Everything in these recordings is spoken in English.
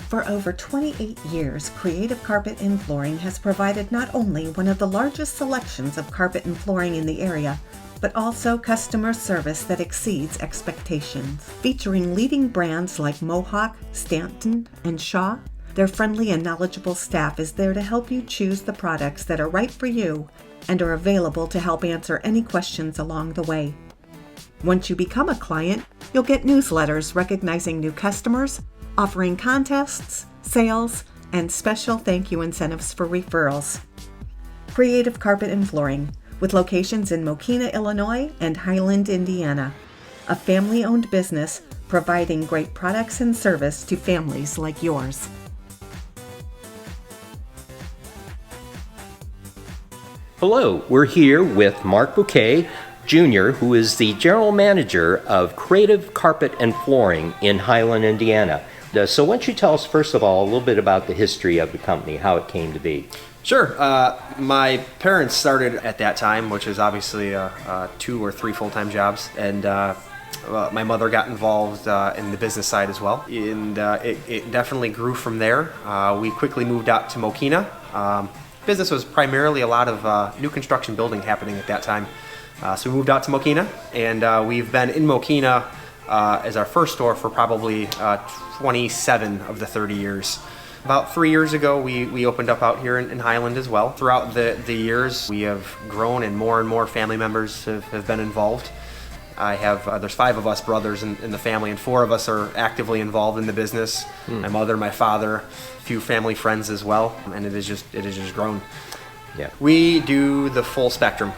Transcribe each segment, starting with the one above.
For over 28 years, Creative Carpet and Flooring has provided not only one of the largest selections of carpet and flooring in the area, but also customer service that exceeds expectations. Featuring leading brands like Mohawk, Stanton, and Shaw, their friendly and knowledgeable staff is there to help you choose the products that are right for you and are available to help answer any questions along the way. Once you become a client, you'll get newsletters recognizing new customers, offering contests, sales, and special thank you incentives for referrals. Creative Carpet and Flooring, with locations in Mokena, Illinois and Highland, Indiana. A family-owned business providing great products and service to families like yours. Hello, we're here with Mark Bouquet, Jr., who is the General Manager of Creative Carpet and Flooring in Highland, Indiana. So why don't you tell us, first of all, a little bit about the history of the company, how it came to be? Sure. My parents started at that time, which is obviously 2 or 3 full-time jobs, and my mother got involved in the business side as well, and it definitely grew from there. We quickly moved out to Mokena. Business was primarily a lot of new construction building happening at that time, so we moved out to Mokena, and we've been in Mokena as our first store for probably 27 of the 30 years. About 3 years ago, we opened up out here in Highland as well. Throughout the years, we have grown and more family members have been involved. There's 5 of us brothers in the family, and 4 of us are actively involved in the business. My mother, my father, a few family friends as well, and it has just grown. Yeah. We do the full spectrum.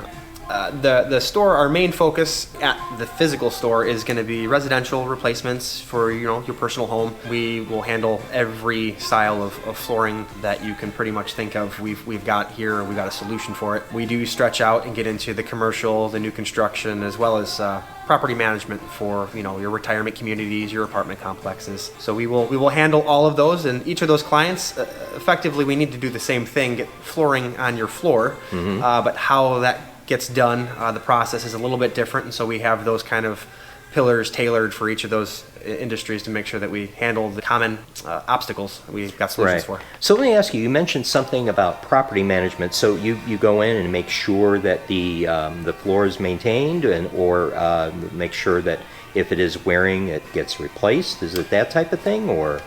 The store, our main focus at the physical store is going to be residential replacements for your personal home. We will handle every style of flooring that you can pretty much think of. We've got here. We've got a solution for it. We do stretch out and get into the commercial, the new construction, as well as property management for your retirement communities, your apartment complexes. So we will handle all of those, and each of those clients, effectively, we need to do the same thing: get flooring on your floor. But how that gets done, the process is a little bit different, and so we have those kind of pillars tailored for each of those industries to make sure that we handle the common obstacles we've got solutions for. So let me ask you, you mentioned something about property management. So you go in and make sure that the floor is maintained, or make sure that if it is wearing, it gets replaced? Is it that type of thing, or?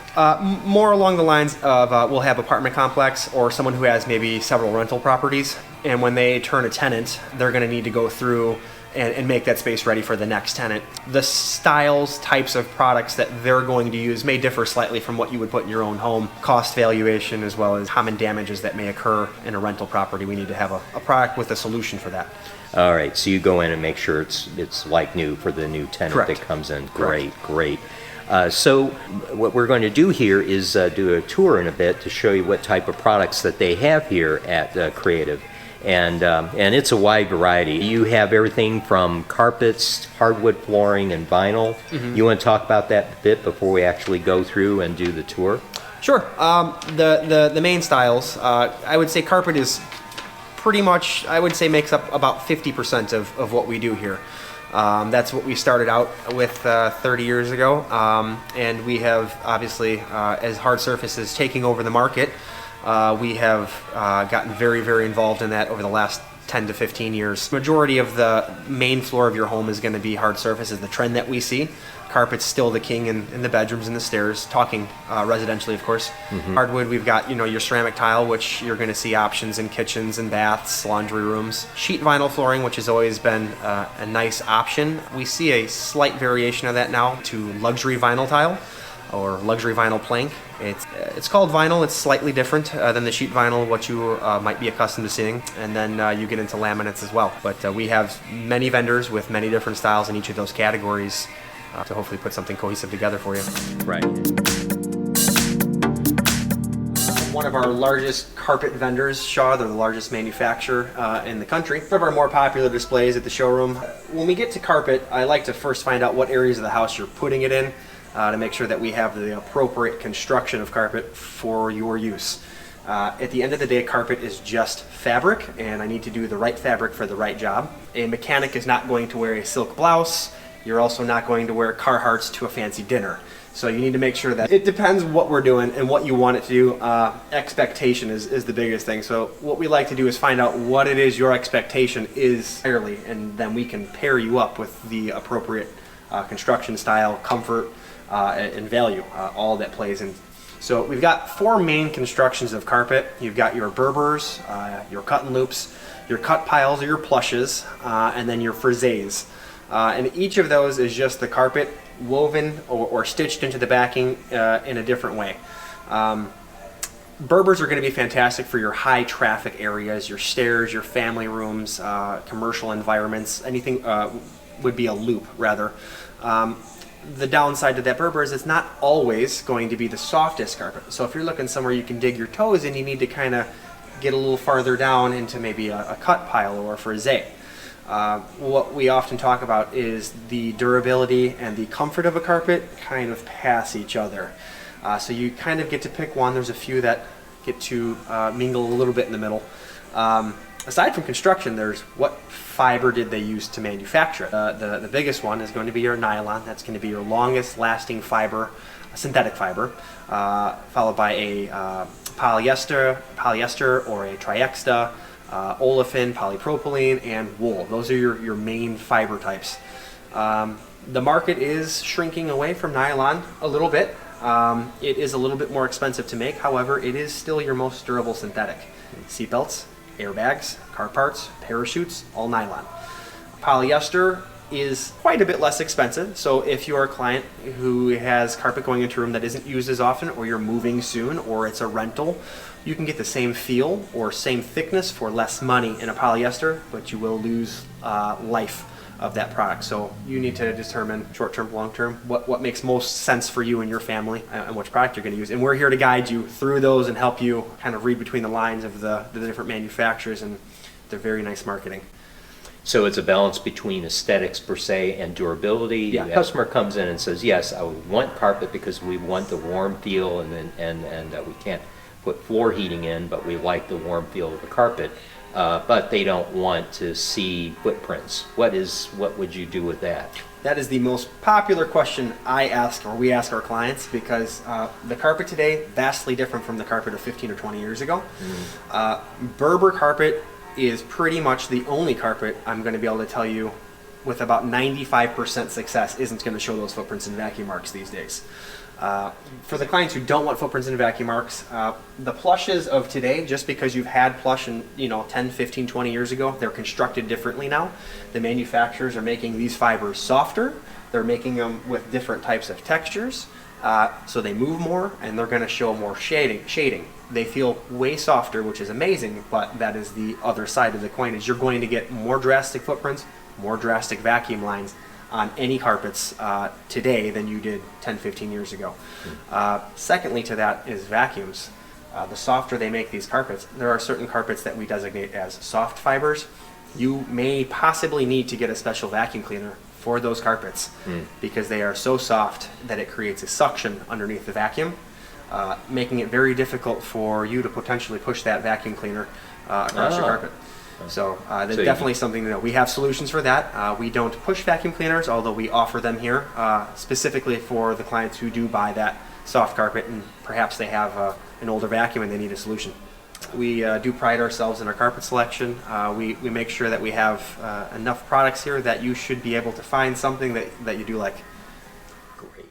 More along the lines of we'll have apartment complex or someone who has maybe several rental properties, and when they turn a tenant, they're going to need to go through and make that space ready for the next tenant. The styles, types of products that they're going to use may differ slightly from what you would put in your own home. Cost valuation, as well as common damages that may occur in a rental property. We need to have a product with a solution for that. All right, so you go in and make sure it's like new for the new tenant. Correct. That comes in. Correct. Great. So what we're going to do here is do a tour in a bit to show you what type of products that they have here at Creative. And it's a wide variety. You have everything from carpets, hardwood flooring, and vinyl. You want to talk about that a bit before we actually go through and do the tour? Sure. The main styles, I would say carpet is pretty much, I would say, makes up about 50% of what we do here. That's what we started out with 30 years ago, and we have obviously, as hard surfaces taking over the market, we have gotten very involved in that over the last 10 to 15 years. Majority of the main floor of your home is going to be hard surface, is the trend that we see. Carpet's still the king in the bedrooms and the stairs, talking residentially, of course. Hardwood, we've got your ceramic tile, which you're going to see options in kitchens and baths, laundry rooms. Sheet vinyl flooring, which has always been a nice option. We see a slight variation of that now to luxury vinyl tile or luxury vinyl plank. It's called vinyl. It's slightly different than the sheet vinyl, what you might be accustomed to seeing. And then you get into laminates as well. But we have many vendors with many different styles in each of those categories to hopefully put something cohesive together for you. Right. One of our largest carpet vendors, Shaw, they're the largest manufacturer in the country. One of our more popular displays at the showroom. When we get to carpet, I like to first find out what areas of the house you're putting it in to make sure that we have the appropriate construction of carpet for your use. At the end of the day, carpet is just fabric, and I need to do the right fabric for the right job. A mechanic is not going to wear a silk blouse. You're also not going to wear Carhartts to a fancy dinner. So you need to make sure that it depends what we're doing and what you want it to do. Expectation is the biggest thing. So what we like to do is find out what it is your expectation is entirely, and then we can pair you up with the appropriate construction style, comfort, and value. All that plays in. So we've got 4 main constructions of carpet. You've got your Berbers, your cut and loops, your cut piles or your plushes, and then your friezes. And each of those is just the carpet woven or stitched into the backing in a different way. Berbers are going to be fantastic for your high traffic areas, your stairs, your family rooms, commercial environments. Anything would be a loop, rather. The downside to that Berber is it's not always going to be the softest carpet. So if you're looking somewhere you can dig your toes in, you need to kind of get a little farther down into maybe a cut pile or a frieze. What we often talk about is the durability and the comfort of a carpet kind of pass each other. So you kind of get to pick one. There's a few that get to mingle a little bit in the middle. Aside from construction, there's what fiber did they use to manufacture it. The biggest one is going to be your nylon. That's going to be your longest lasting fiber, a synthetic fiber, followed by a polyester or a triexta, olefin, polypropylene, and wool. Those are your main fiber types. The market is shrinking away from nylon a little bit. It is a little bit more expensive to make. However, it is still your most durable synthetic. Seatbelts, airbags, car parts, parachutes, all nylon. Polyester is quite a bit less expensive. So if you're a client who has carpet going into a room that isn't used as often, or you're moving soon, or it's a rental, you can get the same feel or same thickness for less money in a polyester, but you will lose life of that product. So you need to determine short-term, long-term, what makes most sense for you and your family and which product you're going to use. And we're here to guide you through those and help you kind of read between the lines of the different manufacturers and their very nice marketing. So it's a balance between aesthetics per se and durability. Yeah. The customer comes in and says, yes, I want carpet because we want the warm feel, and we can't put floor heating in, but we like the warm feel of the carpet. But they don't want to see footprints. What would you do with that? That is the most popular question I ask, or we ask our clients, because the carpet today vastly different from the carpet of 15 or 20 years ago. Berber carpet is pretty much the only carpet I'm going to be able to tell you with about 95% success isn't going to show those footprints and vacuum marks these days. For the clients who don't want footprints and vacuum marks, the plushes of today, just because you've had plush in 10, 15, 20 years ago, they're constructed differently now. The manufacturers are making these fibers softer. They're making them with different types of textures, so they move more, and they're going to show more shading. They feel way softer, which is amazing, but that is the other side of the coin, is you're going to get more drastic footprints, more drastic vacuum lines on any carpets today than you did 10, 15 years ago. Secondly to that is vacuums. The softer they make these carpets, there are certain carpets that we designate as soft fibers. You may possibly need to get a special vacuum cleaner for those carpets because they are so soft that it creates a suction underneath the vacuum, making it very difficult for you to potentially push that vacuum cleaner across your carpet. So that's definitely something to know. We have solutions for that. We don't push vacuum cleaners, although we offer them here specifically for the clients who do buy that soft carpet and perhaps they have an older vacuum and they need a solution. We do pride ourselves in our carpet selection. We make sure that we have enough products here that you should be able to find something that you do like. Great.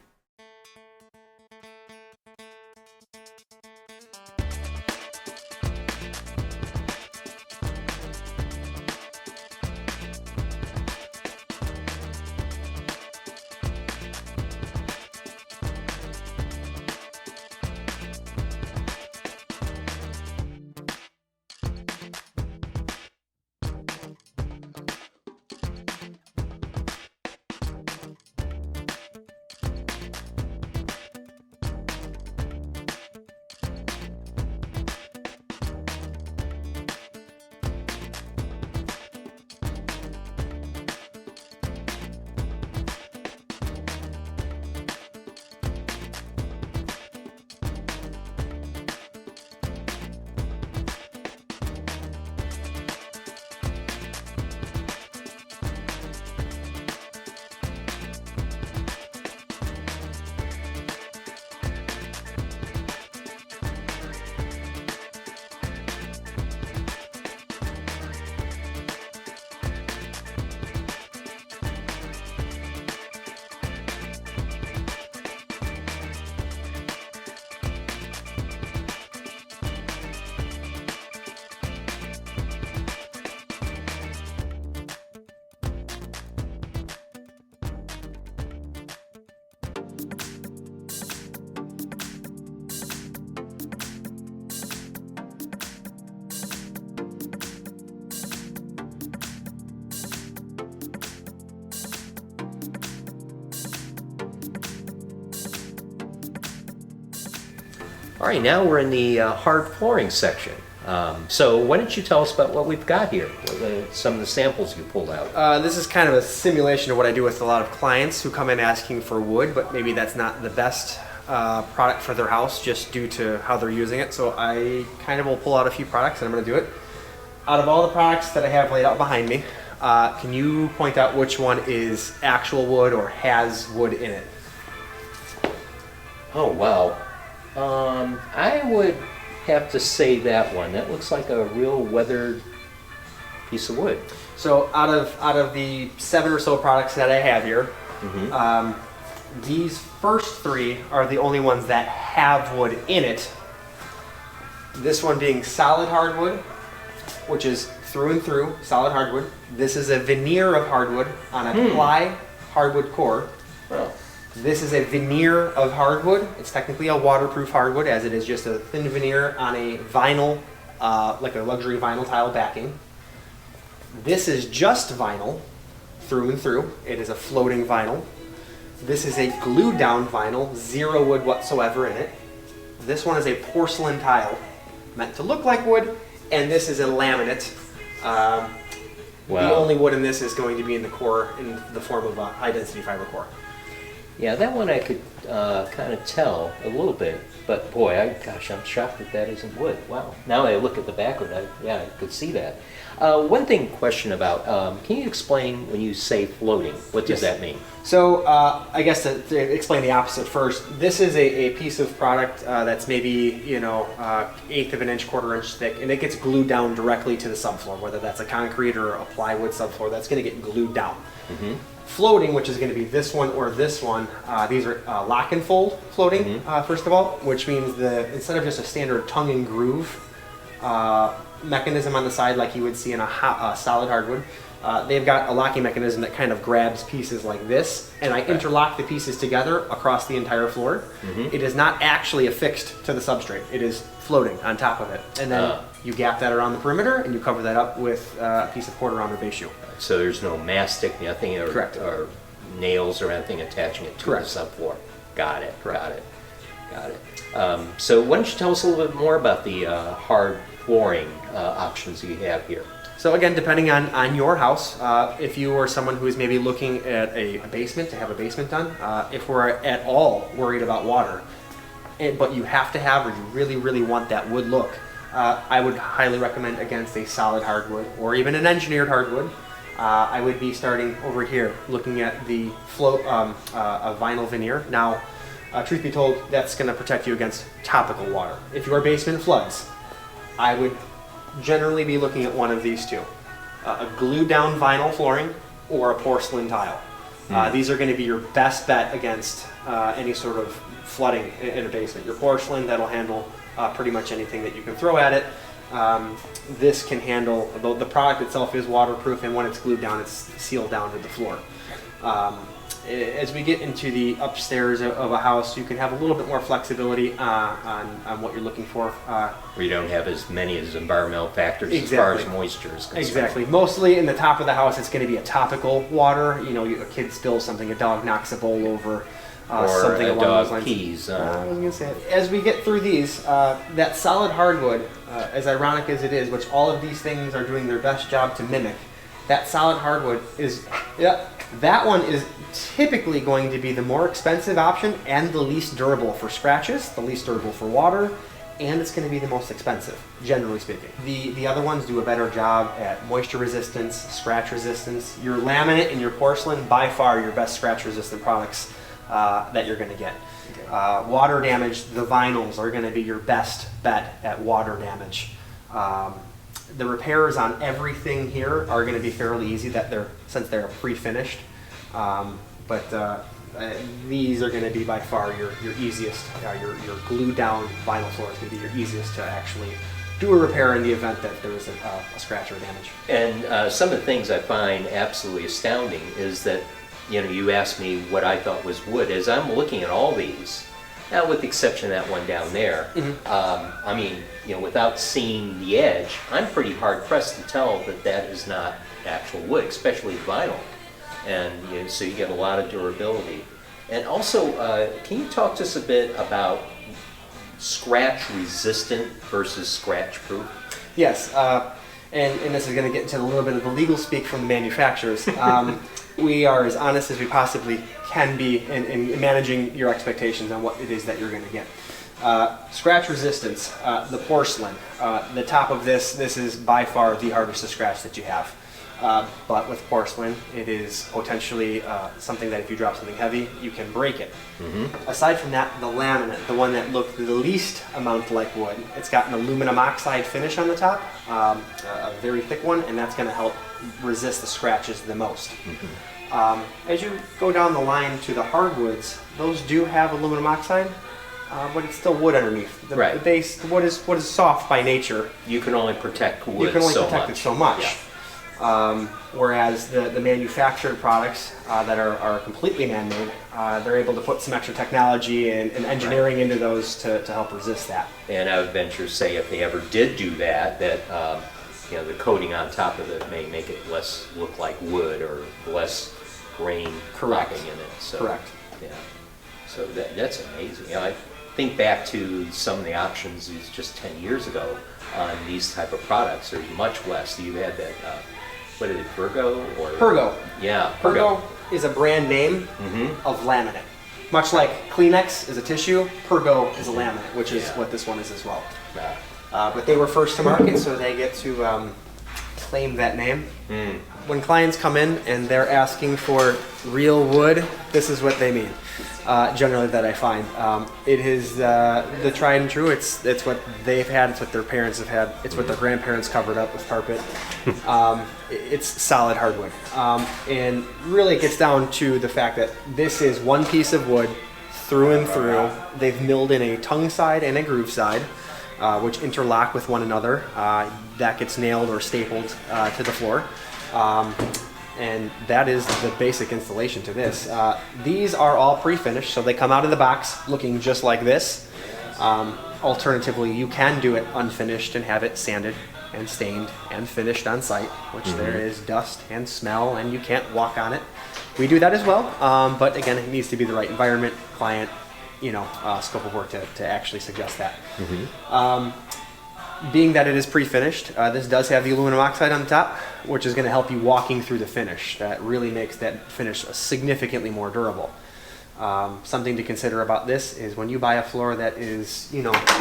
All right, now we're in the hard flooring section. So why don't you tell us about what we've got here, some of the samples you pulled out. This is kind of a simulation of what I do with a lot of clients who come in asking for wood, but maybe that's not the best product for their house just due to how they're using it. So I kind of will pull out a few products and I'm going to do it. Out of all the products that I have laid out behind me, can you point out which one is actual wood or has wood in it? Oh, wow. I would have to say that one. That looks like a real weathered piece of wood. So out of the 7 or so products that I have here, these first 3 are the only ones that have wood in it. This one being solid hardwood, which is through and through solid hardwood. This is a veneer of hardwood on a ply hardwood core. Well, This is a veneer of hardwood. It's technically a waterproof hardwood, as it is just a thin veneer on a vinyl, like a luxury vinyl tile backing. This is just vinyl through and through. It is a floating vinyl. This is a glued down vinyl, zero wood whatsoever in it. This one is a porcelain tile, meant to look like wood, and this is a laminate. The only wood in this is going to be in the core in the form of a high density fiber core. yeah, that one I could kind of tell a little bit, but boy, I'm shocked that that isn't wood. Wow. Now that I look at the back of it, I could see that. One question about, can you explain when you say floating, what does that mean? So I guess to explain the opposite first, this is a piece of product that's maybe, 1/8 of an inch, 1/4 inch thick, and it gets glued down directly to the subfloor, whether that's a concrete or a plywood subfloor, that's going to get glued down. Floating, which is going to be this one or this one, these are lock and fold floating, first of all, which means instead of just a standard tongue and groove mechanism on the side like you would see in a solid hardwood, they've got a locking mechanism that kind of grabs pieces like this, and I interlock the pieces together across the entire floor. It is not actually affixed to the substrate. It is floating on top of it. And then you gap that around the perimeter, and you cover that up with a piece of quarter-round or base shoe. So there's no mastic, nothing, Correct. or nails or anything attaching it to Correct. the subfloor. Got it. Got it. So why don't you tell us a little bit more about the hard flooring options you have here? So again, depending on your house, if you are someone who is maybe looking at a basement, to have a basement done, if we're at all worried about water, but you have to have, or you really, really want that wood look, I would highly recommend against a solid hardwood or even an engineered hardwood. I would be starting over here, looking at the a vinyl veneer. Now, truth be told, that's going to protect you against topical water. If your basement floods, I would generally be looking at one of these two, a glued down vinyl flooring or a porcelain tile. These are going to be your best bet against any sort of flooding in a basement. Your porcelain, that'll handle pretty much anything that you can throw at it. This can handle, the product itself is waterproof, and when it's glued down, it's sealed down to the floor. As we get into the upstairs of a house, you can have a little bit more flexibility on what you're looking for. Where you don't have as many as environmental factors Exactly. as far as moisture is concerned. Exactly. Mostly in the top of the house, it's going to be a topical water. A kid spills something, a dog knocks a bowl over, Or something a along those dog lines. pees. I was going to say it. As we get through these, that solid hardwood, as ironic as it is, which all of these things are doing their best job to mimic, that solid hardwood is, that one is typically going to be the more expensive option and the least durable for scratches, the least durable for water, and it's going to be the most expensive, generally speaking. The other ones do a better job at moisture resistance, scratch resistance. Your laminate and your porcelain, by far your best scratch resistant products that you're going to get. Water damage, the vinyls are going to be your best bet at water damage. The repairs on everything here are going to be fairly easy since they're pre-finished. But these are going to be by far your easiest. Your glue down vinyl floor is going to be your easiest to actually do a repair in the event that there is a scratch or damage. And some of the things I find absolutely astounding is that, you asked me what I thought was wood. As I'm looking at all these, now with the exception of that one down there, without seeing the edge, I'm pretty hard pressed to tell that that is not actual wood, especially vinyl. And so you get a lot of durability. And also, can you talk to us a bit about scratch resistant versus scratch proof? Yes, and this is going to get into a little bit of the legal speak from the manufacturers. We are as honest as we possibly can be in managing your expectations on what it is that you're going to get. Scratch resistance, the porcelain, the top of this is by far the hardest to scratch that you have. But with porcelain, it is potentially something that if you drop something heavy, you can break it. Aside from that, the laminate, the one that looked the least amount like wood, it's got an aluminum oxide finish on the top, a very thick one, and that's going to help resist the scratches the most. As you go down the line to the hardwoods, those do have aluminum oxide, but it's still wood underneath. The Right. base, wood is soft by nature. You can only protect wood You can only so protect much. it so much. Yeah. Whereas the manufactured products that are completely man-made, they're able to put some extra technology and engineering into those to help resist that. And I would venture to say if they ever did do that, you know, the coating on top of it may make it less look like wood or less grain Correct. popping in it. So, Correct. Yeah. So that's amazing. You know, I think back to some of the options just 10 years ago on these type of products. There's much less. You had that, what is it, Virgo? Or Pergo. Yeah, Pergo is a brand name of laminate. Much like Kleenex is a tissue, Pergo is a laminate, which is Yeah. what this one is as well. Yeah. But they were first to market, so they get to claim that name. When clients come in and they're asking for real wood, this is what they mean. Generally, that I find it is the tried and true. It's what they've had. It's what their parents have had. It's what their grandparents covered up with carpet. It's solid hardwood, and really it gets down to the fact that this is one piece of wood through and through. They've milled in a tongue side and a groove side, which interlock with one another. That gets nailed or stapled to the floor. And that is the basic installation to this. These are all pre-finished, so they come out of the box looking just like this. Alternatively, you can do it unfinished and have it sanded and stained and finished on site, which there is dust and smell and you can't walk on it. We do that as well, but again, it needs to be the right environment, client, scope of work to actually suggest that. Being that it is pre-finished, this does have the aluminum oxide on the top, which is going to help you walking through the finish. That really makes that finish significantly more durable. Something to consider about this is when you buy a floor that is,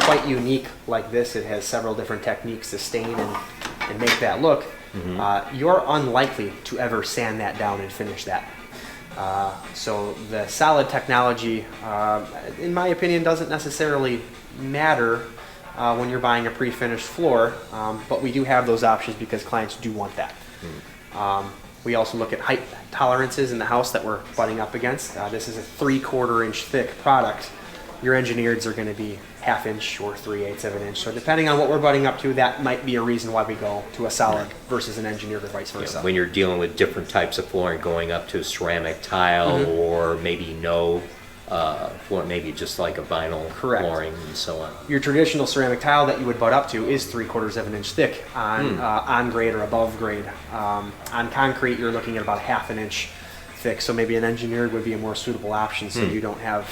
quite unique like this, it has several different techniques to stain and make that look, you're unlikely to ever sand that down and finish that. So the solid technology, in my opinion, doesn't necessarily matter when you're buying a pre-finished floor, but we do have those options because clients do want that. We also look at height tolerances in the house that we're butting up against. This is a 3/4 inch thick product. Your engineereds are going to be 1/2 inch or 3/8 of an inch. So depending on what we're butting up to, that might be a reason why we go to a solid versus an engineered or vice versa. When you're dealing with different types of flooring, going up to a ceramic tile or maybe no floor, maybe just like a vinyl Correct. flooring and so on. Your traditional ceramic tile that you would butt up to is 3/4 of an inch thick on grade or above grade. On concrete, you're looking at about 1/2 inch thick, so maybe an engineered would be a more suitable option so you don't have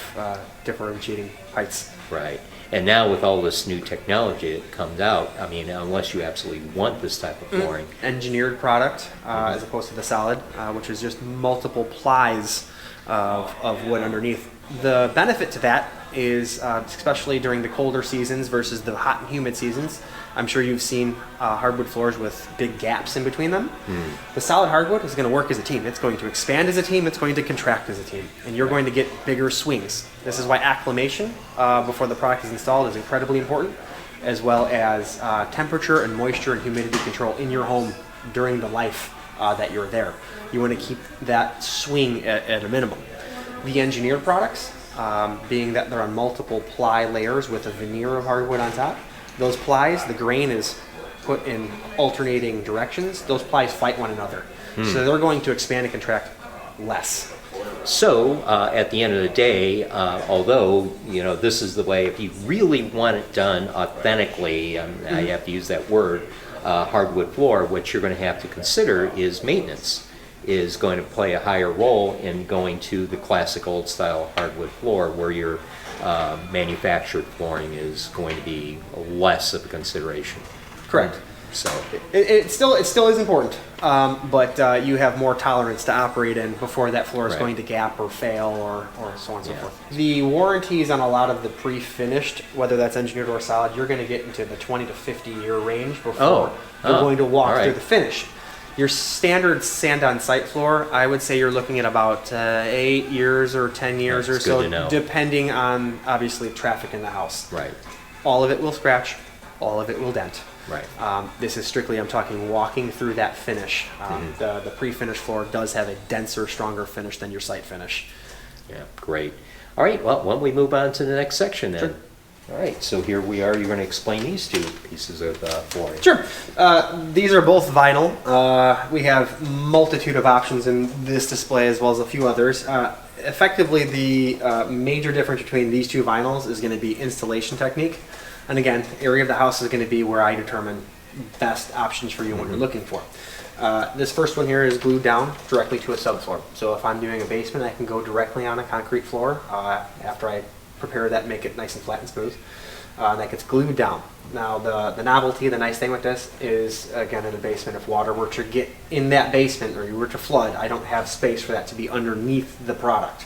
differentiating heights. Right. And now with all this new technology that comes out, I mean, unless you absolutely want this type of flooring, Engineered product as opposed to the solid, which is just multiple plies of wood underneath. The benefit to that is, especially during the colder seasons versus the hot and humid seasons, I'm sure you've seen hardwood floors with big gaps in between them. The solid hardwood is going to work as a team. It's going to expand as a team, it's going to contract as a team, and you're going to get bigger swings. This is why acclimation before the product is installed is incredibly important, as well as temperature and moisture and humidity control in your home during the life that you're there. You want to keep that swing at a minimum. The engineered products, being that they're on multiple ply layers with a veneer of hardwood on top, those plies, the grain is put in alternating directions. Those plies fight one another. So they're going to expand and contract less. So, at the end of the day, although, this is the way, if you really want it done authentically, I have to use that word, hardwood floor, what you're going to have to consider is maintenance is going to play a higher role in going to the classic old style hardwood floor where you're manufactured flooring is going to be less of a consideration. Correct. So, It still is important, but you have more tolerance to operate in before that floor is Right. going to gap or fail or so on and so Yeah. forth. The warranties on a lot of the pre-finished, whether that's engineered or solid, you're going to get into the 20 to 50 year range before you're going to walk all right. through the finish. Your standard sand on site floor, I would say you're looking at about 8 years or 10 years That's or good so, to know. depending on obviously traffic in the house. right, All of it will scratch, all of it will dent. right. This is strictly, I'm talking walking through that finish. The pre-finished floor does have a denser, stronger finish than your site finish. Yeah, great. All right, well, why don't we move on to the next section then? Sure. All right, so here we are. You're going to explain these two pieces of flooring. Sure. These are both vinyl. We have multitude of options in this display as well as a few others. Effectively, the major difference between these two vinyls is going to be installation technique. And again, area of the house is going to be where I determine best options for you and what you're looking for. This first one here is glued down directly to a subfloor. So if I'm doing a basement, I can go directly on a concrete floor after I prepare that, make it nice and flat and smooth. That gets glued down. Now the novelty, the nice thing with this is, again, in a basement, if water were to get in that basement or you were to flood, I don't have space for that to be underneath the product.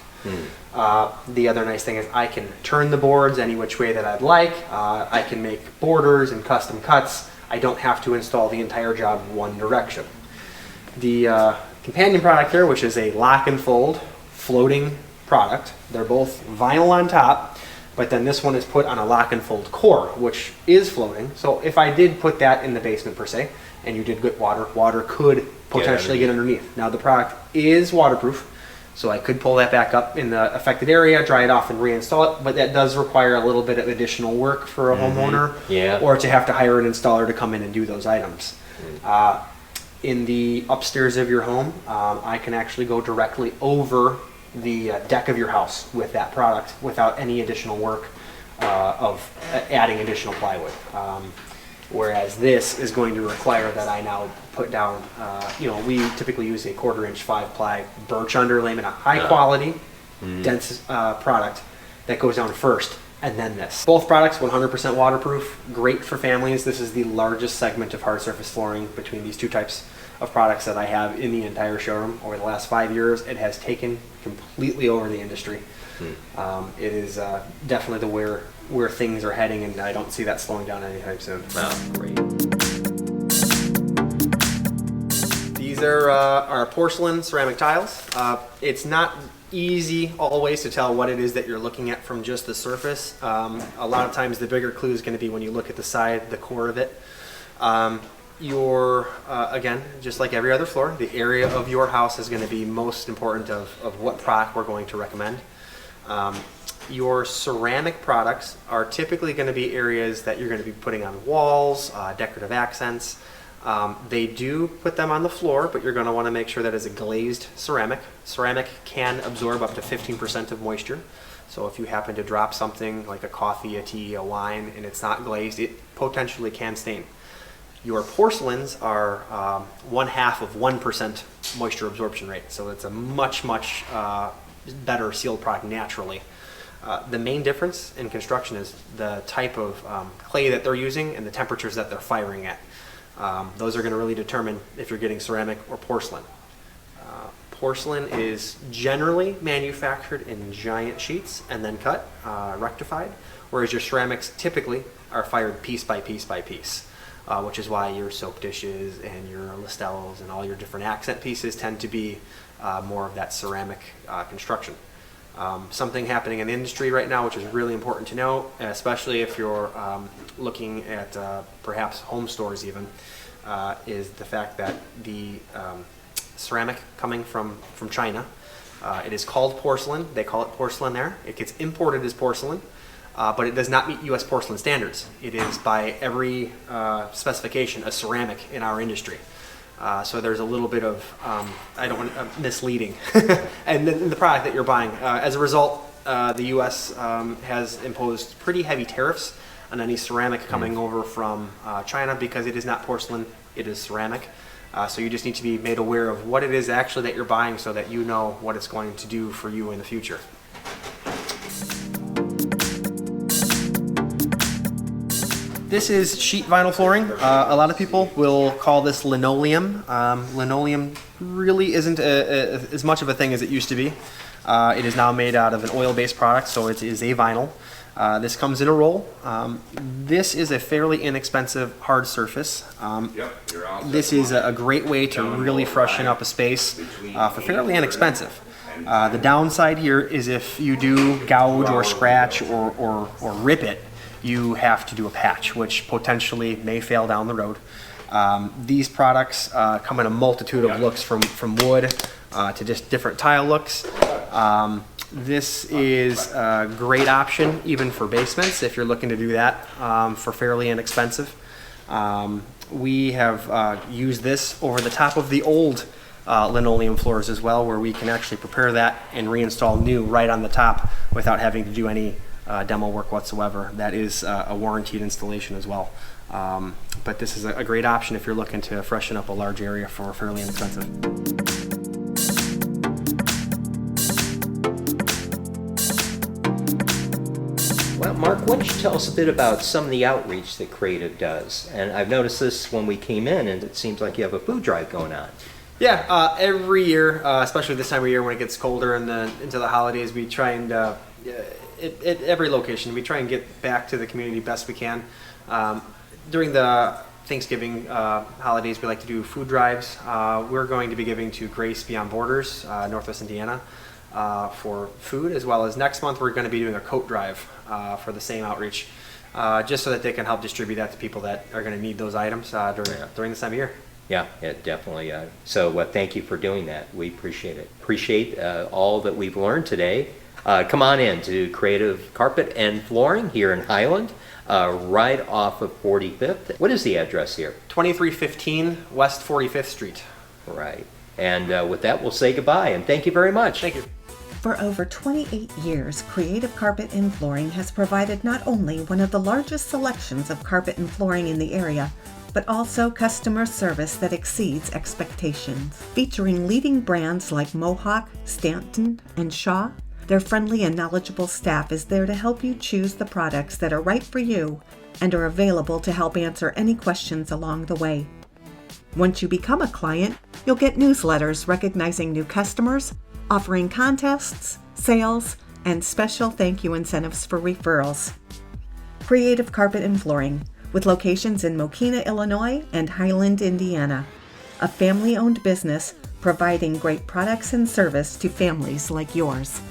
The other nice thing is I can turn the boards any which way that I'd like. I can make borders and custom cuts. I don't have to install the entire job one direction. The companion product here, which is a lock and fold floating product, they're both vinyl on top, but then this one is put on a lock and fold core, which is floating. So if I did put that in the basement per se, and you did get water could potentially get underneath. Now the product is waterproof, so I could pull that back up in the affected area, dry it off and reinstall it, but that does require a little bit of additional work for a homeowner, Yeah. or to have to hire an installer to come in and do those items. In the upstairs of your home, I can actually go directly over the deck of your house with that product without any additional work of adding additional plywood. Whereas this is going to require that I now put down, we typically use a 1/4 inch 5-ply birch underlayment, a high quality, dense product that goes down first, and then this. Both products 100% waterproof, great for families. This is the largest segment of hard surface flooring between these two types of products that I have in the entire showroom. Over the last 5 years, it has taken completely over the industry. It is definitely where things are heading, and I don't see that slowing down anytime soon. Wow, great. These are our porcelain ceramic tiles. It's not easy always to tell what it is that you're looking at from just the surface. A lot of times the bigger clue is going to be when you look at the side, the core of it. Again, just like every other floor, the area of your house is going to be most important of what product we're going to recommend. Your ceramic products are typically going to be areas that you're going to be putting on walls, decorative accents. They do put them on the floor, but you're going to want to make sure that it's a glazed ceramic. Ceramic can absorb up to 15% of moisture. So if you happen to drop something like a coffee, a tea, a wine, and it's not glazed, it potentially can stain. Your porcelains are 1/2 of 1% moisture absorption rate, so it's a much better sealed product naturally. The main difference in construction is the type of clay that they're using and the temperatures that they're firing at. Those are going to really determine if you're getting ceramic or porcelain. Porcelain is generally manufactured in giant sheets and then cut, rectified, whereas your ceramics typically are fired piece by piece by piece. Which is why your soap dishes and your Listellos and all your different accent pieces tend to be more of that ceramic construction. Something happening in the industry right now, which is really important to know, especially if you're looking at perhaps home stores even, is the fact that the ceramic coming from China, it is called porcelain. They call it porcelain there. It gets imported as porcelain. But it does not meet U.S. porcelain standards. It is by every specification a ceramic in our industry. So there's a little bit of, misleading and the product that you're buying. As a result, the U.S. Has imposed pretty heavy tariffs on any ceramic coming over from China because it is not porcelain, it is ceramic. So you just need to be made aware of what it is actually that you're buying so that you know what it's going to do for you in the future. This is sheet vinyl flooring. A lot of people will call this linoleum. Linoleum really isn't as much of a thing as it used to be. It is now made out of an oil-based product, so it is a vinyl. This comes in a roll. This is a fairly inexpensive hard surface. This is a great way to really freshen up a space for fairly inexpensive. The downside here is if you do gouge or scratch or rip it, you have to do a patch, which potentially may fail down the road. These products come in a multitude of looks, from wood to just different tile looks. This is a great option even for basements if you're looking to do that for fairly inexpensive. We have used this over the top of the old linoleum floors as well, where we can actually prepare that and reinstall new right on the top without having to do any demo work whatsoever. That is a warranted installation as well. But this is a great option if you're looking to freshen up a large area for fairly inexpensive. Well, Mark, why don't you tell us a bit about some of the outreach that Creative does? And I've noticed this when we came in, and it seems like you have a food drive going on. Yeah, every year, especially this time of year when it gets colder and into the holidays, we try and, at every location, we try and get back to the community best we can. During the Thanksgiving holidays, we like to do food drives. We're going to be giving to Grace Beyond Borders, Northwest Indiana, for food, as well as next month we're going to be doing a coat drive for the same outreach, just so that they can help distribute that to people that are going to need those items during this time of year. Yeah, definitely. So thank you for doing that. We appreciate it. Appreciate all that we've learned today. Come on in to Creative Carpet and Flooring here in Highland, right off of 45th. What is the address here? 2315 West 45th Street. Right. And with that, we'll say goodbye, and thank you very much. Thank you. For over 28 years, Creative Carpet and Flooring has provided not only one of the largest selections of carpet and flooring in the area, but also customer service that exceeds expectations. Featuring leading brands like Mohawk, Stanton, and Shaw, their friendly and knowledgeable staff is there to help you choose the products that are right for you and are available to help answer any questions along the way. Once you become a client, you'll get newsletters recognizing new customers, offering contests, sales, and special thank you incentives for referrals. Creative Carpet and Flooring, with locations in Mokena, Illinois and Highland, Indiana. A family-owned business providing great products and service to families like yours.